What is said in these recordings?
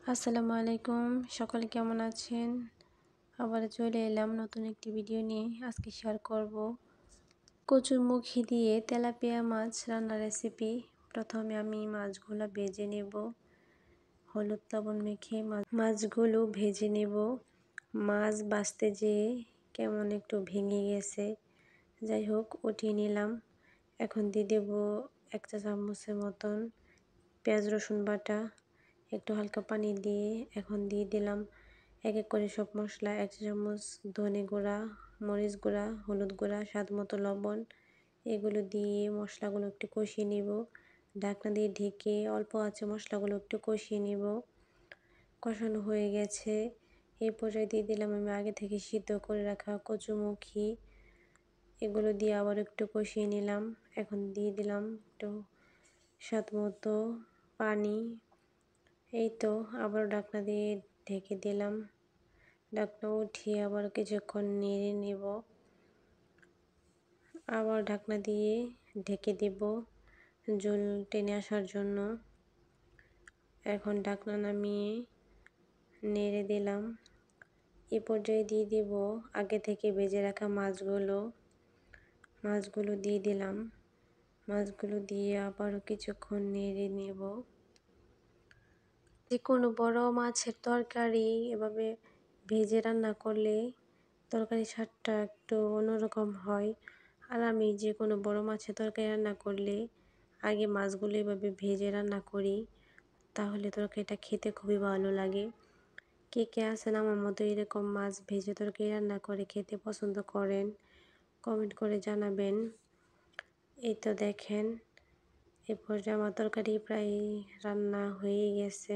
আসসালামু আলাইকুম, সকলে কেমন আছেন? আবার চলে এলাম নতুন একটি ভিডিও নিয়ে। আজকে শেয়ার করব কচুরমুখী দিয়ে তেলাপিয়া মাছ রান্নার রেসিপি। প্রথমে আমি মাছগুলো ভেজে নেব, হলুদ লবণ মেখে মাছগুলো ভেজে নেব। মাছ ভাজতে যেয়ে কেমন একটু ভেঙে গেছে, যাই হোক উঠিয়ে নিলাম। এখন দিয়ে দেব 1 চা চামচের মতন পেঁয়াজ রসুন বাটা, একটু হালকা পানি দিয়ে এখন দিয়ে দিলাম এক এক করে সব মশলা। 1 চা চামচ ধনে গুঁড়া, মরিচ গুঁড়া, হলুদ গুঁড়া, স্বাদ মতো লবণ। এগুলো দিয়ে মশলাগুলো একটু কষিয়ে নেব। ঢাকনা দিয়ে ঢেকে অল্প আঁচে মশলাগুলো একটু কষিয়ে নেব। কষানো হয়ে গেছে, এই পর্যায়ে দিয়ে দিলাম আমি আগে থেকে সিদ্ধ করে রাখা কচুরমুখী। এগুলো দিয়ে আবার একটু কষিয়ে নিলাম। এখন দিয়ে দিলাম একটু স্বাদ মতো পানি। এই তো আবার ঢাকনা দিয়ে ঢেকে দিলাম। ঢাকনা উঠিয়ে আবার কিছুক্ষণ নেড়ে নেব। আবার ঢাকনা দিয়ে ঢেকে দেব ঝোল টেনে আসার জন্য। এখন ঢাকনা নামিয়ে নেড়ে দিলাম। এ পর্যায়ে দিয়ে দেব আগে থেকে ভেজে রাখা মাছগুলো দিয়ে দিলাম। মাছগুলো দিয়ে আবারও কিছুক্ষণ নেড়ে নেব। যে কোনো বড় মাছের তরকারি এভাবে ভেজে রান্না করলে তরকারির স্বাদটা একটু অন্যরকম হয়। আর আমি যে কোনো বড় মাছের তরকারি রান্না করলে আগে মাছগুলো এভাবে ভেজে রান্না করি, তাহলে তরকারিটা খেতে খুবই ভালো লাগে। কে কে আছেন আমার মতো এরকম মাছ ভেজে তরকারি রান্না করে খেতে পছন্দ করেন, কমেন্ট করে জানাবেন। এই তো দেখেন, এ পর্যায়ে আমার তরকারি প্রায় রান্না হয়ে গেছে।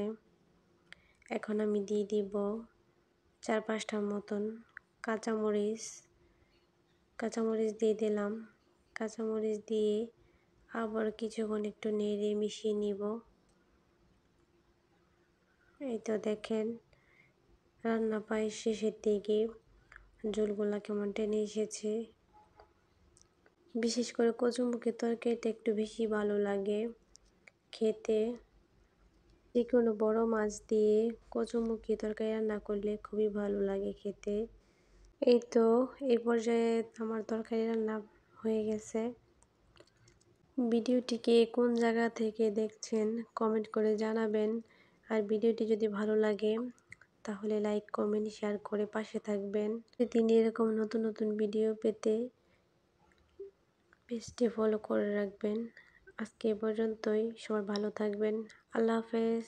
এখন আমি দিয়ে দিব 4-5টার মতন কাঁচামরিচ দিয়ে দিলাম। কাঁচামরিচ দিয়ে আবার কিছুক্ষণ একটু নেড়ে মিশিয়ে নিব। এই তো দেখেন রান্না প্রায় শেষের দিকে, ঝোলগুলা কেমন টেনে এসেছে। বিশেষ করে কচুরমুখীর তরকারিটা একটু বেশি ভালো লাগে খেতে। যে কোনো বড় মাছ দিয়ে কচুরমুখী তরকারি রান্না করলে খুবই ভালো লাগে খেতে। এই তো এই পর্যায়ে আমার তরকারি রান্না হয়ে গেছে। ভিডিওটিকে কোন জায়গা থেকে দেখছেন কমেন্ট করে জানাবেন। আর ভিডিওটি যদি ভালো লাগে তাহলে লাইক, কমেন্ট, শেয়ার করে পাশে থাকবেন। প্রতিদিন এরকম নতুন নতুন ভিডিও পেতে পেজটি ফলো করে রাখবেন। আজকে এ পর্যন্তই, সবাই ভালো থাকবেন। আল্লাহ হাফেজ।